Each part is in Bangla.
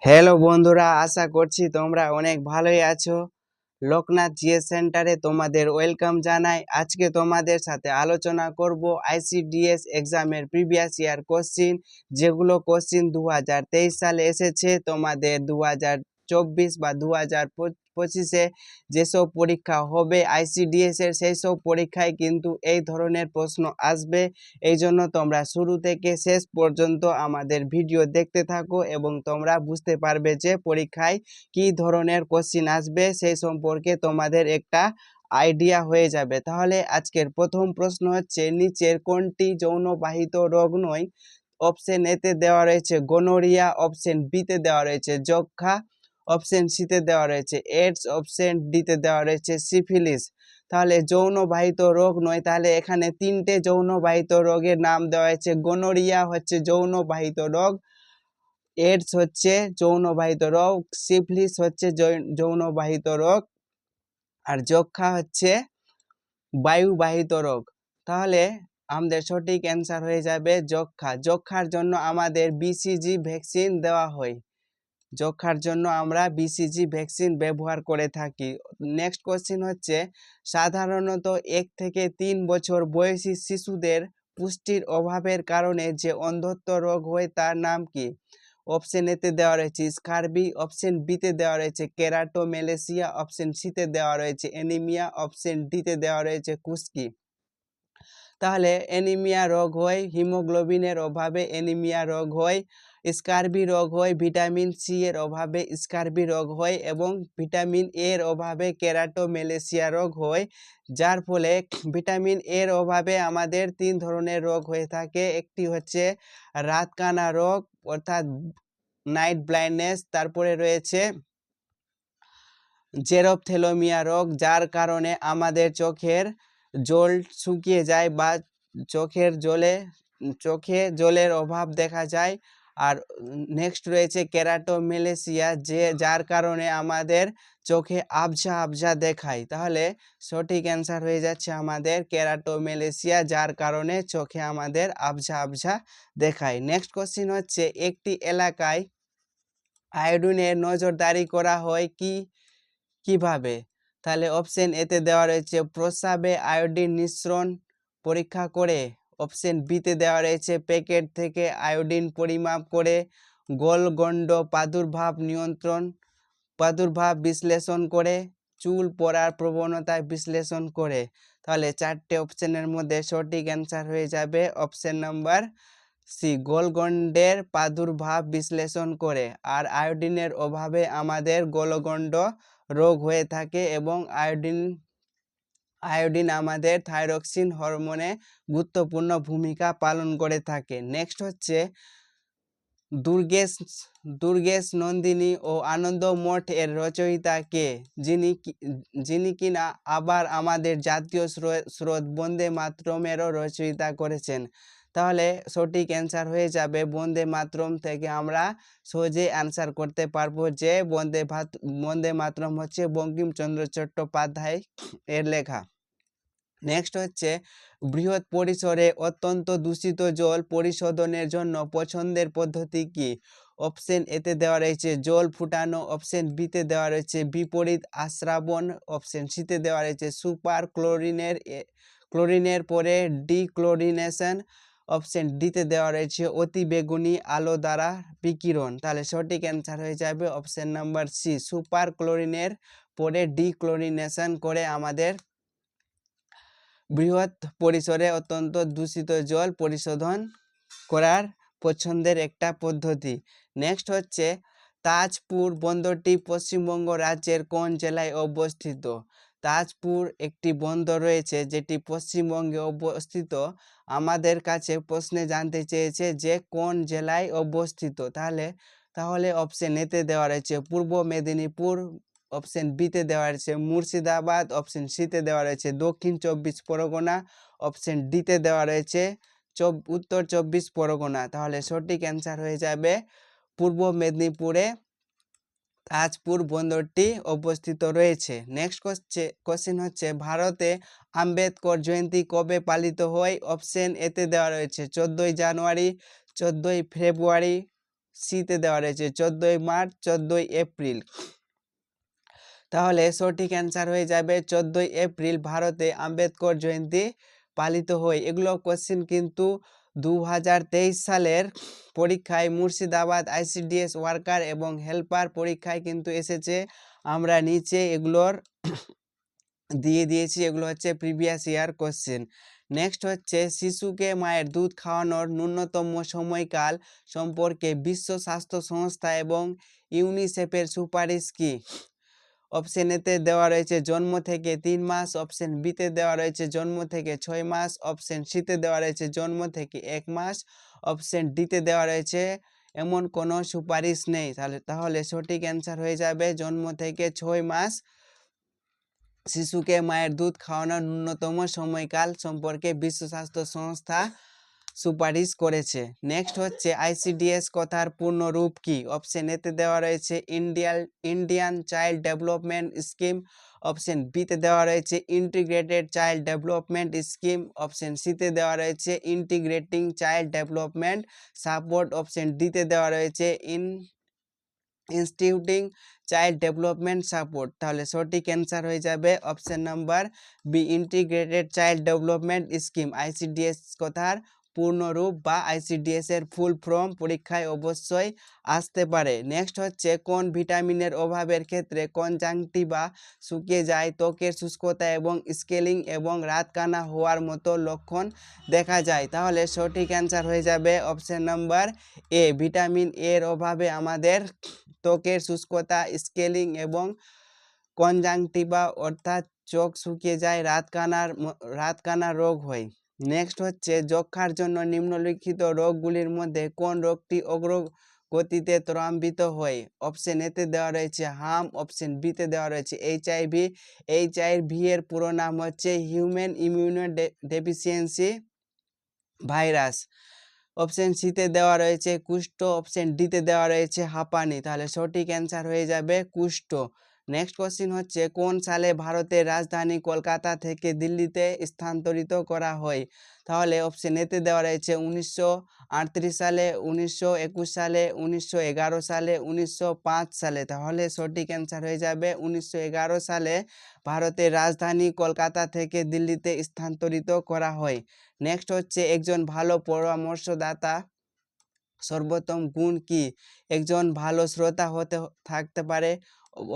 হ্যালো বন্ধুরা, আশা করছি তোমরা অনেক ভালোই আছো। লোকনাথ জিএস সেন্টারে তোমাদের ওয়েলকাম জানাই। আজকে তোমাদের সাথে আলোচনা করব আইসিডিএস এক্সামের প্রিভিয়াস ইয়ার কোশ্চিন, যেগুলো কোশ্চিন 2023 সালে এসেছে। তোমাদের 2024 বা 2025-এ যেসব পরীক্ষা হবে আইসিডিএস এর, সেই সব পরীক্ষায় কিন্তু এই ধরনের প্রশ্ন আসবে। এই জন্য তোমরা শুরু থেকে শেষ পর্যন্ত আমাদের ভিডিও দেখতে থাকো এবং তোমরা বুঝতে পারবে যে পরীক্ষায় কি ধরনের কোশ্চিন আসবে, সেই সম্পর্কে তোমাদের একটা আইডিয়া হয়ে যাবে। তাহলে আজকের প্রথম প্রশ্ন হচ্ছে, নিচের কোনটি যৌনবাহিত রোগ নয়? অপশন এতে দেওয়া রয়েছে গোনোরিয়া, অপশন বিতে দেওয়া রয়েছে যক্ষ্মা, অপশন সিতে দেওয়া রয়েছে এইডস, অপশন ডিতে দেওয়া রয়েছে সিফিলিস। তাহলে যৌনবাহিত রোগ নয়, তাহলে এখানে তিনটে যৌনবাহিত রোগের নাম দেওয়া হয়েছে। গোনোরিয়া হচ্ছে যৌনবাহিত রোগ, এইডস হচ্ছে যৌনবাহিত রোগ, সিফিলিস হচ্ছে যৌনবাহিত রোগ, আর যক্ষ্মা হচ্ছে বায়ুবাহিত রোগ। তাহলে আমাদের সঠিক অ্যান্সার হয়ে যাবে যক্ষ্মা। যক্ষ্মার জন্য আমাদের বিসিজি ভ্যাকসিন দেওয়া হয়। যক্ষ্মার জন্য আমরা বিসিজি ভ্যাকসিন ব্যবহার করে থাকি। নেক্সট কোশ্চেন হচ্ছে, সাধারণত 1 থেকে 3 বছর বয়সী শিশুদের পুষ্টির অভাবের কারণে যে অন্ধত্ব রোগ হয় তার নাম কি? অপশন এতে দেওয়া রয়েছে স্কারবি, অপশন বিতে দেওয়া রয়েছে কেরাটোমেলেসিয়া, অপশন সিতে দেওয়া রয়েছে অ্যানিমিয়া, অপশন ডিতে দেওয়া রয়েছে খুশকি। তাহলে অ্যানিমিয়া রোগ হয় হিমোগ্লোবিনের অভাবে, অ্যানিমিয়া রোগ হয়। স্কারবি রোগ হয় ভিটামিন সি এর অভাবে, স্কারবি রোগ হয়, এবং ভিটামিন এর অভাবে কেরাটোমেলেসিয়া রোগ হয়। যার ফলে ভিটামিন এর অভাবে আমাদের 3 ধরনের রোগ হয়ে থাকে। একটি হচ্ছে রাতকানা রোগ অর্থাৎ নাইট ব্লাইন্ডনেস, তারপরে রয়েছে জেরপ্থ্যালমিয়া রোগ, যার কারণে আমাদের চোখের জল শুকিয়ে যায় বা চোখে জলের অভাব দেখা যায়। আর নেক্সট রয়েছে কেরাটোমেলেসিয়া, যার কারণে আমাদের চোখে আবঝা আবঝা দেখায়। তাহলে সঠিক অ্যান্সার হয়ে যাচ্ছে আমাদের কেরাটোমেলেসিয়া, যার কারণে চোখে আমাদের আবঝা আবঝা দেখায়। নেক্সট কোশ্চিন হচ্ছে, একটি এলাকায় আয়োডিনের নজরদারি করা হয় কিভাবে? তাহলে অপশন এতে দেওয়া রয়েছে প্রস্রাবে আয়োডিন মিশ্রণ পরীক্ষা করে, অপশন বিতে দেওয়া রয়েছে প্যাকেট থেকে আয়োডিন পরিমাপ করে, গোলগণ্ড প্রাদুর্ভাব বিশ্লেষণ করে, চুল পড়ার প্রবণতা বিশ্লেষণ করে। তাহলে 4টে অপশনের মধ্যে সঠিক অ্যান্সার হয়ে যাবে অপশন নাম্বার সি, গোলগণ্ডের প্রাদুর্ভাব বিশ্লেষণ করে। আর আয়োডিনের অভাবে আমাদের গোলগণ্ড রোগ হয়ে থাকে, এবং আয়োডিন আমাদের থাইরক্সিন হরমোনে গুরুত্বপূর্ণ ভূমিকা পালন করে থাকে। নেক্সট হচ্ছে, দুর্গেশ নন্দিনী ও আনন্দ মঠ এর রচয়িতা কে? যিনি কিনা আবার আমাদের জাতীয় স্রোত বন্দে মাতরমেরও রচয়িতা করেছেন। তাহলে সঠিক অ্যান্সার হয়ে যাবে বন্দে মাতরম থেকে আমরা সহজে অ্যান্সার করতে পারবো যে বন্দে মাতরম হচ্ছে বঙ্কিমচন্দ্র চট্টোপাধ্যায় এর লেখা। নেক্সট হচ্ছে, বৃহৎ পরিসরে অত্যন্ত দূষিত জল পরিশোধনের জন্য পছন্দের পদ্ধতি কি? অপশন এতে দেওয়া রয়েছে জল ফুটানো, অপশন বিতে দেওয়া রয়েছে বিপরীত আশ্রাবণ, অপশন সিতে দেওয়া রয়েছে সুপার ক্লোরিনের পরে ডিক্লোরিনেশন, অপশন ডিতে দেওয়া রয়েছে অতি বেগুনি আলো দ্বারা বিকিরণ। তাহলে সঠিক অ্যান্সার হয়ে যাবে অপশন নাম্বার সি, সুপার ক্লোরিনের পরে ডিক্লোরিনেশন করে আমাদের বৃহৎ পরিসরে অত্যন্ত দূষিত জল পরিশোধন করার পছন্দের একটা পদ্ধতি। নেক্সট হচ্ছে, তাজপুর বন্দরটি পশ্চিমবঙ্গ রাজ্যের কোন জেলায় অবস্থিত? তাজপুর একটি বন্দর রয়েছে যেটি পশ্চিমবঙ্গে অবস্থিত। আমাদের কাছে প্রশ্নে জানতে চেয়েছে যে কোন জেলায় অবস্থিত। তাহলে অপশন এতে দেওয়া রয়েছে পূর্ব মেদিনীপুর, অপশন বিতে দেওয়া রয়েছে মুর্শিদাবাদ, অপশন সিতে দেওয়া রয়েছে দক্ষিণ 24 পরগনা, অপশন ডিতে দেওয়া রয়েছে উত্তর 24 পরগনা। তাহলে সঠিক অ্যান্সার হয়ে যাবে পূর্ব মেদিনীপুরে তাজপুর বন্দরটি অবস্থিত রয়েছে। নেক্সট কোশ্চেন হচ্ছে, ভারতে আম্বেদকর জয়ন্তী কবে পালিত হয়? অপশন এতে দেওয়া রয়েছে 14ই জানুয়ারি, 14ই ফেব্রুয়ারি, সিতে দেওয়া রয়েছে 14ই মার্চ, 14ই এপ্রিল। তাহলে সঠিক অ্যান্সার হয়ে যাবে 14ই এপ্রিল ভারতে আম্বেদকর জয়ন্তী পালিত হয়। এগুলো কোশ্চেন কিন্তু 2023 সালের পরীক্ষায় মুর্শিদাবাদ ICDS ওয়ার্কার এবং হেল্পার পরীক্ষায় কিন্তু এসেছে। আমরা নিচে এগুলোর দিয়ে দিয়েছি, এগুলো হচ্ছে প্রিভিয়াস ইয়ার কোশ্চেন। নেক্সট হচ্ছে শিশুকে মায়ের দুধ খাওয়ানোর ন্যূনতম সময়কাল সম্পর্কে বিশ্ব স্বাস্থ্য সংস্থা এবং ইউনিসেফের সুপারিশ কি? অপশন এতে দেওয়া রয়েছে জন্ম থেকে 3 মাস, অপশন বিতে দেওয়া রয়েছে জন্ম থেকে 6 মাস, অপশন সিতে দেওয়া রয়েছে জন্ম থেকে 1 মাস, অপশন ডিতে দেওয়া রয়েছে এমন কোনো সুপারিশ নেই। তাহলে সঠিক অ্যান্সার হয়ে যাবে জন্ম থেকে 6 মাস শিশুকে মায়ের দুধ খাওয়ানোর ন্যূনতম সময়কাল সম্পর্কে বিশ্ব স্বাস্থ্য সংস্থা সুপারিশ করেছে। নেক্সট হচ্ছে ICDS কথার পূর্ণ রূপ কি? অপশন এতে দেওয়া রয়েছে Indian child development scheme, option বিতে দেওয়া রয়েছে integrated child development scheme, option সিতে দেওয়া রয়েছে integrating child development support, option ডিতে দেওয়া রয়েছে ইনস্টিটিউটিং চাইল্ড ডেভেলপমেন্ট সাপোর্ট। তাহলে সঠিক অ্যান্সার হয়ে যাবে option number B, integrated child development scheme. ICDS কথার পূর্ণরূপ বা ICDS এর ফুল ফর্ম পরীক্ষায় অবশ্যই আসতে পারে। নেক্সট হচ্ছে কোন ভিটামিনের অভাবের ক্ষেত্রে কনজাংটিভা শুকিয়ে যায়, ত্বকের শুষ্কতা এবং স্কেলিং এবং রাতকানা হওয়ার মতো লক্ষণ দেখা যায়? তাহলে সঠিক অ্যান্সার হয়ে যাবে অপশন নাম্বার এ, ভিটামিন এর অভাবে আমাদের ত্বকের শুষ্কতা, স্কেলিং এবং কনজাংটিভা অর্থাৎ চোখ শুকিয়ে যায়, রাতকানা রোগ হয়। নেক্সট হচ্ছে যক্ষার জন্য নিম্নলিখিত রোগগুলির মধ্যে কোন রোগটি অগ্রগতিতে ত্বরান্বিত হয়? অপশন এতে দেওয়া রয়েছে হাম, অপশন বিতে দেওয়া রয়েছে HIV। HIV এর পুরো নাম হচ্ছে human immuno deficiency virus. Option সিতে দেওয়া রয়েছে কুষ্ঠ, অপশন ডিতে দেওয়া রয়েছে হাঁপানি। তাহলে সঠিক অ্যান্সার হয়ে যাবে কুষ্ঠ। নেক্সট কোশ্চিন হচ্ছে কোন সালে ভারতের রাজধানী কলকাতা থেকে দিল্লিতে স্থানান্তরিত করা হয়? তাহলে অপশন এতে দেওয়া রয়েছে 1938 সালে, 1921 সালে, 1911 সালে, 1905 সালে। তাহলে সঠিক অ্যান্সার হয়ে যাবে 1911 সালে ভারতের রাজধানী কলকাতা থেকে দিল্লিতে স্থানান্তরিত করা হয়। নেক্সট হচ্ছে একজন ভালো পরামর্শদাতা সর্বোত্তম গুণ কি? একজন ভালো শ্রোতা থাকতে পারে,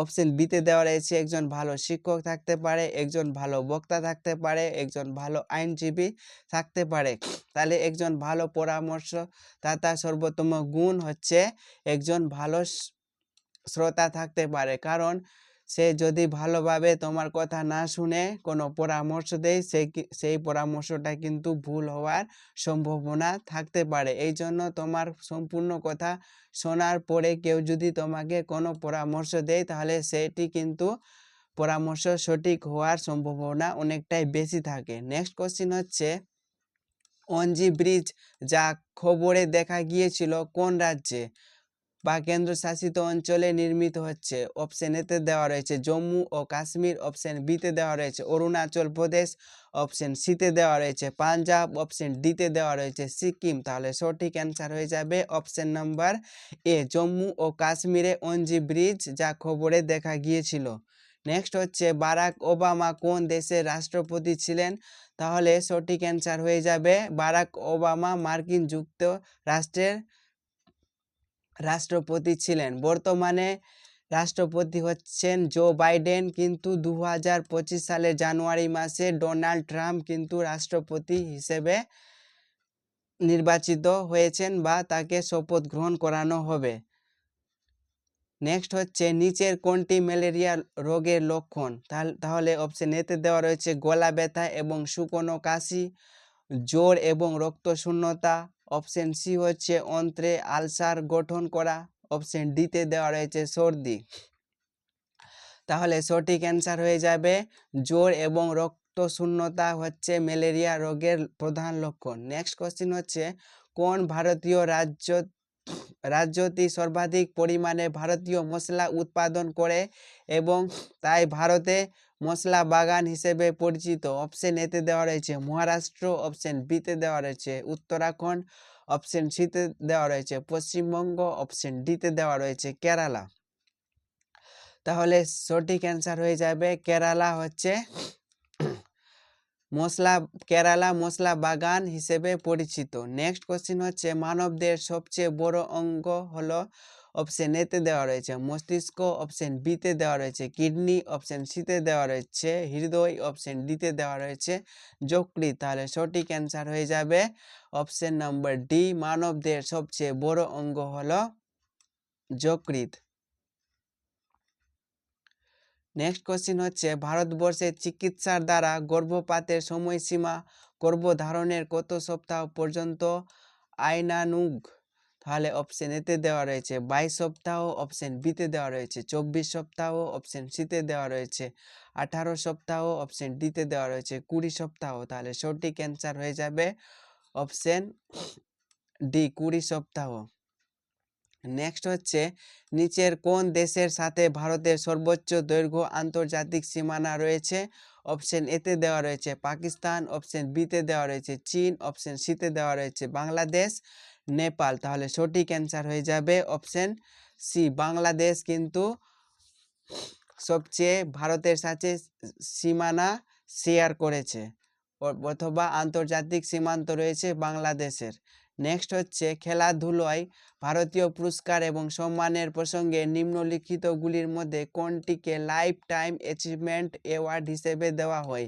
অপশন বিতে দেওয়া রয়েছে একজন ভালো শিক্ষক থাকতে পারে, একজন ভালো বক্তা থাকতে পারে, একজন ভালো আইনজীবী থাকতে পারে। তাহলে একজন ভালো পরামর্শদাতা সর্বোত্তম গুণ হচ্ছে একজন ভালো শ্রোতা থাকতে পারে, কারণ সে যদি ভালোভাবে তোমার কথা না শুনে কোনো পরামর্শ দেয় সেই পরামর্শটা কিন্তু ভুল হওয়ার সম্ভাবনা থাকতে পারে। এই জন্য তোমার সম্পূর্ণ কথা শোনার পরে কেউ যদি তোমাকে কোনো পরামর্শ দেয় তাহলে সেটি কিন্তু পরামর্শ সঠিক হওয়ার সম্ভাবনা অনেকটাই বেশি থাকে। নেক্সট কোশ্চিন হচ্ছে ওনজি ব্রিজ যা খবরে দেখা গিয়েছিল কোন রাজ্যে বা কেন্দ্রশাসিত অঞ্চলে নির্মিত হচ্ছে? অপশন এতে দেওয়া রয়েছে জম্মু ও কাশ্মীর, অপশন বিতে দেওয়া রয়েছে অরুণাচল প্রদেশ, অপশন সিতে দেওয়া রয়েছে পাঞ্জাব, অপশন ডিতে দেওয়া রয়েছে সিকিম। তাহলে সঠিক অ্যান্সার হয়ে যাবে অপশন নাম্বার এ, জম্মু ও কাশ্মীরে ওনজি ব্রিজ যা খবরে দেখা গিয়েছিল। নেক্সট হচ্ছে বারাক ওবামা কোন দেশের রাষ্ট্রপতি ছিলেন? তাহলে সঠিক অ্যান্সার হয়ে যাবে বারাক ওবামা মার্কিন যুক্তরাষ্ট্রের রাষ্ট্রপতি ছিলেন। বর্তমানে রাষ্ট্রপতি হচ্ছেন জো বাইডেন, কিন্তু 2025 সালের জানুয়ারি মাসে ডোনাল্ড ট্রাম্প কিন্তু রাষ্ট্রপতি হিসেবে নির্বাচিত হয়েছেন বা তাকে শপথ গ্রহণ করানো হবে। নেক্সট হচ্ছে নিচের কোনটি ম্যালেরিয়া রোগের লক্ষণ? তাহলে অপশন এতে দেওয়া রয়েছে গলা ব্যথা এবং শুকনো কাশি, জ্বর এবং রক্তশূন্যতা, অপশন সি হচ্ছে অন্ত্রে আলসার গঠন করা, অপশন ডিতে দেওয়া রয়েছে সর্দি। তাহলে সঠিক অ্যান্সার হয়ে যাবে জ্বর এবং রক্তশূন্যতা হচ্ছে ম্যালেরিয়া রোগের প্রধান লক্ষণ। নেক্সট কোশ্চিন হচ্ছে কোন ভারতীয় রাজ্যটি সর্বাধিক পরিমাণে ভারতীয় মশলা উৎপাদন করে এবং তাই ভারতে মশলা বাগান হিসেবে পরিচিত? অপশন এতে দেওয়া রয়েছে মহারাষ্ট্র, অপশন বিতে দেওয়া রয়েছে উত্তরাখণ্ড, অপশন সিতে দেওয়া রয়েছে পশ্চিমবঙ্গ, অপশন ডিতে দেওয়া রয়েছে কেরালা। তাহলে সঠিক অ্যান্সার হয়ে যাবে কেরালা হচ্ছে কেরালা মশলা বাগান হিসেবে পরিচিত। নেক্সট কোশ্চেন হচ্ছে মানবদের সবচেয়ে বড় অঙ্গ হলো, অপশন এতে দেওয়া রয়েছে মস্তিষ্ক, অপশন বিতে দেওয়া রয়েছে কিডনি, অপশন সিতে দেওয়া রয়েছে হৃদয়, অপশন ডিতে দেওয়া রয়েছে যকৃৎ। তাহলে সঠিক অ্যান্সার হয়ে যাবে অপশন নাম্বার ডি, মানবদের সবচেয়ে বড় অঙ্গ হলো যকৃৎ। নেক্সট কোশ্চেন হচ্ছে ভারতবর্ষে চিকিৎসার দ্বারা গর্ভপাতের সময়সীমা গর্ভধারণের কত সপ্তাহ পর্যন্ত আইনানুগ? তাহলে অপশন এতে দেওয়া রয়েছে 22 সপ্তাহ, অপশন বিতে দেওয়া রয়েছে 24 সপ্তাহ, অপশন সিতে দেওয়া রয়েছে 18 সপ্তাহ, অপশন ডিতে দেওয়া রয়েছে 20 সপ্তাহ। তাহলে সঠিক অ্যান্সার হয়ে যাবে অপশন ডি 20 সপ্তাহ। নেক্সট হচ্ছে নিচের কোন দেশের সাথে ভারতের সর্বোচ্চ দৈর্ঘ্য আন্তর্জাতিক সীমানা রয়েছে? অপশন এতে দেওয়া রয়েছে পাকিস্তান, অপশন বিতে দেওয়া রয়েছে চীন, অপশন সিতে দেওয়া রয়েছে বাংলাদেশ, নেপাল। তাহলে সঠিক অ্যান্সার হয়ে যাবে অপশন সি, বাংলাদেশ কিন্তু সবচেয়ে ভারতের সাথে সীমানা শেয়ার করেছে, অথবা আন্তর্জাতিক সীমান্ত রয়েছে বাংলাদেশের। নেক্সট হচ্ছে খেলাধুলায় ভারতীয় পুরস্কার এবং সম্মানের প্রসঙ্গে নিম্নলিখিতগুলির মধ্যে কোনটিকে লাইফ টাইম অ্যাচিভমেন্ট অ্যাওয়ার্ড হিসেবে দেওয়া হয়?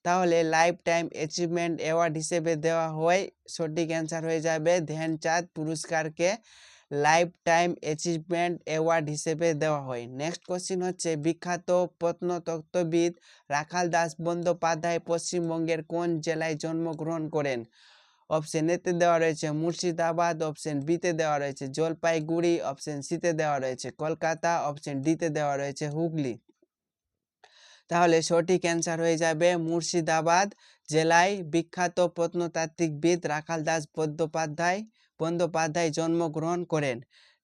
তাহলে লাইফ টাইম অ্যাচিভমেন্ট অ্যাওয়ার্ড হিসেবে দেওয়া হয়, সঠিক অ্যান্সার হয়ে যাবে ধ্যানচাঁদ পুরস্কারকে লাইফ টাইম অ্যাচিভমেন্ট অ্যাওয়ার্ড হিসেবে দেওয়া হয়। নেক্সট কোশ্চিন হচ্ছে বিখ্যাত প্রত্নতত্ত্ববিদ রাখাল দাস বন্দ্যোপাধ্যায় পশ্চিমবঙ্গের কোন জেলায় জন্মগ্রহণ করেন? অপশন এতে দেওয়া রয়েছে মুর্শিদাবাদ, অপশন বিতে দেওয়া রয়েছে জলপাইগুড়ি, অপশন সিতে দেওয়া রয়েছে কলকাতা, অপশন ডিতে দেওয়া রয়েছে হুগলি। তাহলে সঠিক অ্যান্সার হয়ে যাবে মুর্শিদাবাদ জেলায় বিখ্যাত প্রত্নতাত্ত্বিকবিদ রাখাল দাস বন্দ্যোপাধ্যায় জন্মগ্রহণ করেন।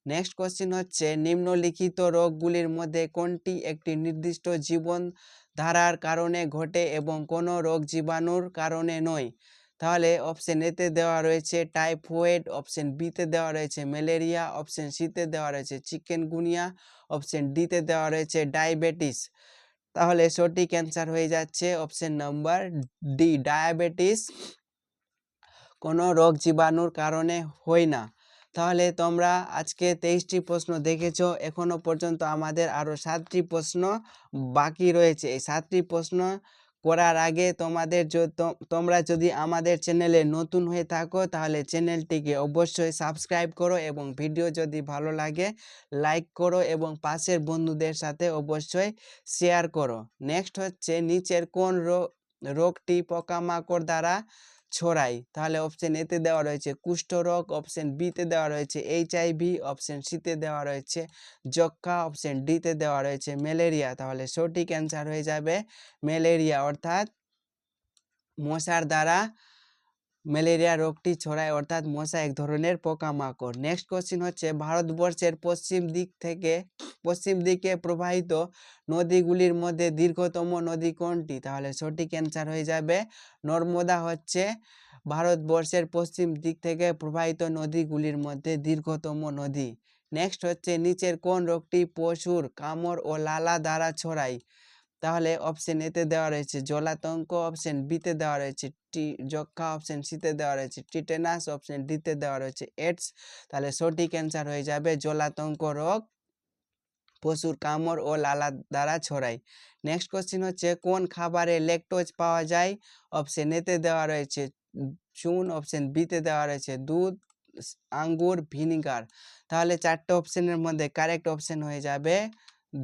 নেক্সট কোশ্চিন হচ্ছে নিম্নলিখিত রোগগুলির মধ্যে কোনটি একটি নির্দিষ্ট জীবনধারার কারণে ঘটে এবং কোনো রোগ জীবাণুর কারণে নয়? তাহলে অপশন এতে দেওয়া রয়েছে টাইফয়েড, অপশন বিতে দেওয়া রয়েছে ম্যালেরিয়া, অপশন সিতে দেওয়া রয়েছে চিকেনগুনিয়া, অপশন ডিতে দেওয়া রয়েছে ডায়াবেটিস। তাহলে সঠিক অ্যান্সার হয়ে যাচ্ছে অপশন নাম্বার ডি, ডায়াবেটিস কোনো রোগ জীবাণুর কারণে হয় না। তাহলে তোমরা আজকে 23টি প্রশ্ন দেখেছো, এখনো পর্যন্ত আমাদের আরও 7টি প্রশ্ন বাকি রয়েছে। এই 7টি প্রশ্ন করার আগে তোমরা যদি আমাদের চ্যানেলে নতুন হয়ে থাকো তাহলে চ্যানেলটিকে অবশ্যই সাবস্ক্রাইব করো এবং ভিডিও যদি ভালো লাগে লাইক করো এবং পাশের বন্ধুদের সাথে অবশ্যই শেয়ার করো। নেক্সট হচ্ছে নিচের কোন রোগটি পোকামাকড় দ্বারা ছড়ায়? তাহলে অপশন এতে দেওয়া রয়েছে কুষ্ঠরোগ, অপশন বিতে দেওয়া রয়েছে HIV, অপশন সিতে দেওয়া রয়েছে যক্ষ্মা, অপশন ডিতে দেওয়া রয়েছে ম্যালেরিয়া। তাহলে সঠিক অ্যান্সার হয়ে যাবে ম্যালেরিয়া, অর্থাৎ মশার দ্বারা ম্যালেরিয়া রোগটি ছড়ায়, অর্থাৎ মশা এক ধরনের পোকামাকড়। নেক্সট কোশ্চিন হচ্ছে ভারতবর্ষের পশ্চিম দিকে প্রবাহিত নদীগুলির মধ্যে দীর্ঘতম নদী কোনটি? তাহলে সঠিক অ্যান্সার হয়ে যাবে নর্মদা হচ্ছে ভারতবর্ষের পশ্চিম দিক থেকে প্রবাহিত নদীগুলির মধ্যে দীর্ঘতম নদী। নেক্সট হচ্ছে নিচের কোন রোগটি পশুর কামড় ও লালা দ্বারা ছড়ায়? তাহলে অপশন এতে দেওয়া রয়েছে জলাতঙ্ক, অপশন বিতে দেওয়া রয়েছে যক্ষ্মা, অপশন সিতে দেওয়া রয়েছে টিটেনাস, অপশন ডিতে দেওয়া রয়েছে এডস। তাহলে সঠিক অ্যান্সার হয়ে যাবে জলাতঙ্ক রোগ পশুর কামড় ও লালা দ্বারা ছড়ায়। নেক্সট কোশ্চিন হচ্ছে কোন খাবারে ল্যাকটোজ পাওয়া যায়? অপশন এতে দেওয়া রয়েছে চুন, অপশন বিতে দেওয়া রয়েছে দুধ, আঙ্গুর, ভিনিগার। তাহলে 4টে অপশনের মধ্যে কারেক্ট অপশন হয়ে যাবে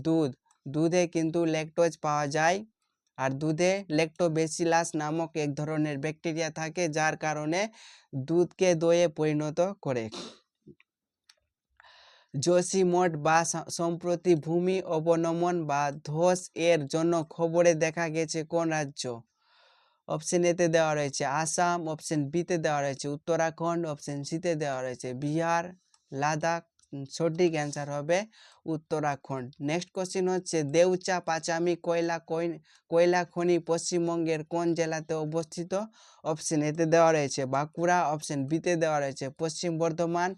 দুধ। দুধে কিন্তু ল্যাকটোজ পাওয়া যায়, আর দুধে ল্যাক্টোব্যাসিলাস নামক এক ধরনের ব্যাকটেরিয়া থাকে যার কারণে দুধকে দইয়ে পরিণত করে। জোশিমঠ বা সম্প্রতি ভূমি অবনমন বা ধস এর জন্য খবরে দেখা গেছে কোন রাজ্য? অপশন এতে দেওয়া রয়েছে আসাম, অপশন বিতে দেওয়া রয়েছে উত্তরাখণ্ড, অপশন সিতে দেওয়া রয়েছে বিহার, লাদাখ। সঠিক অ্যান্সার হবে উত্তরাখণ্ড। নেক্সট কোশ্চিন হচ্ছে দেউচা পাচামি কয়লা খনি পশ্চিমবঙ্গের কোন জেলাতে অবস্থিত? অপশন এতে দেওয়া রয়েছে বাঁকুড়া, অপশন বিতে দেওয়া রয়েছে পশ্চিম বর্ধমান,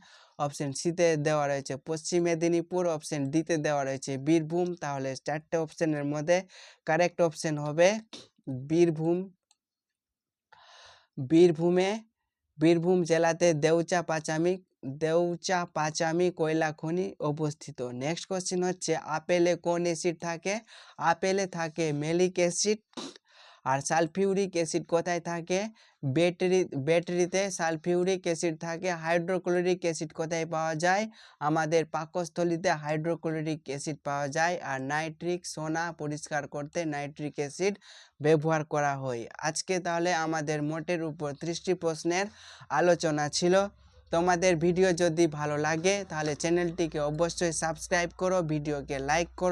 অপশন সিতে দেওয়া রয়েছে পশ্চিম মেদিনীপুর, অপশন ডিতে দেওয়া রয়েছে বীরভূম। তাহলে চারটে অপশনের মধ্যে কারেক্ট অপশন হবে বীরভূম। বীরভূম জেলাতে দেউচা পাচামি কয়লা খনি অবস্থিত। নেক্সট কোশ্চিন হচ্ছে আপেলে কোন অ্যাসিড থাকে? আপেলে থাকে ম্যালিক অ্যাসিড। আর সালফিউরিক অ্যাসিড কোথায় থাকে? ব্যাটারিতে সালফিউরিক অ্যাসিড থাকে। হাইড্রোক্লোরিক অ্যাসিড কোথায় পাওয়া যায়? আমাদের পাকস্থলীতে হাইড্রোক্লোরিক অ্যাসিড পাওয়া যায়। আর সোনা পরিষ্কার করতে নাইট্রিক অ্যাসিড ব্যবহার করা হয়। আজকে তাহলে আমাদের মোটের উপর 30টি প্রশ্নের আলোচনা ছিল। তোমাদের ভিডিও যদি ভালো লাগে তাহলে চ্যানেলটিকে অবশ্যই সাবস্ক্রাইব করো, ভিডিওকে লাইক করো।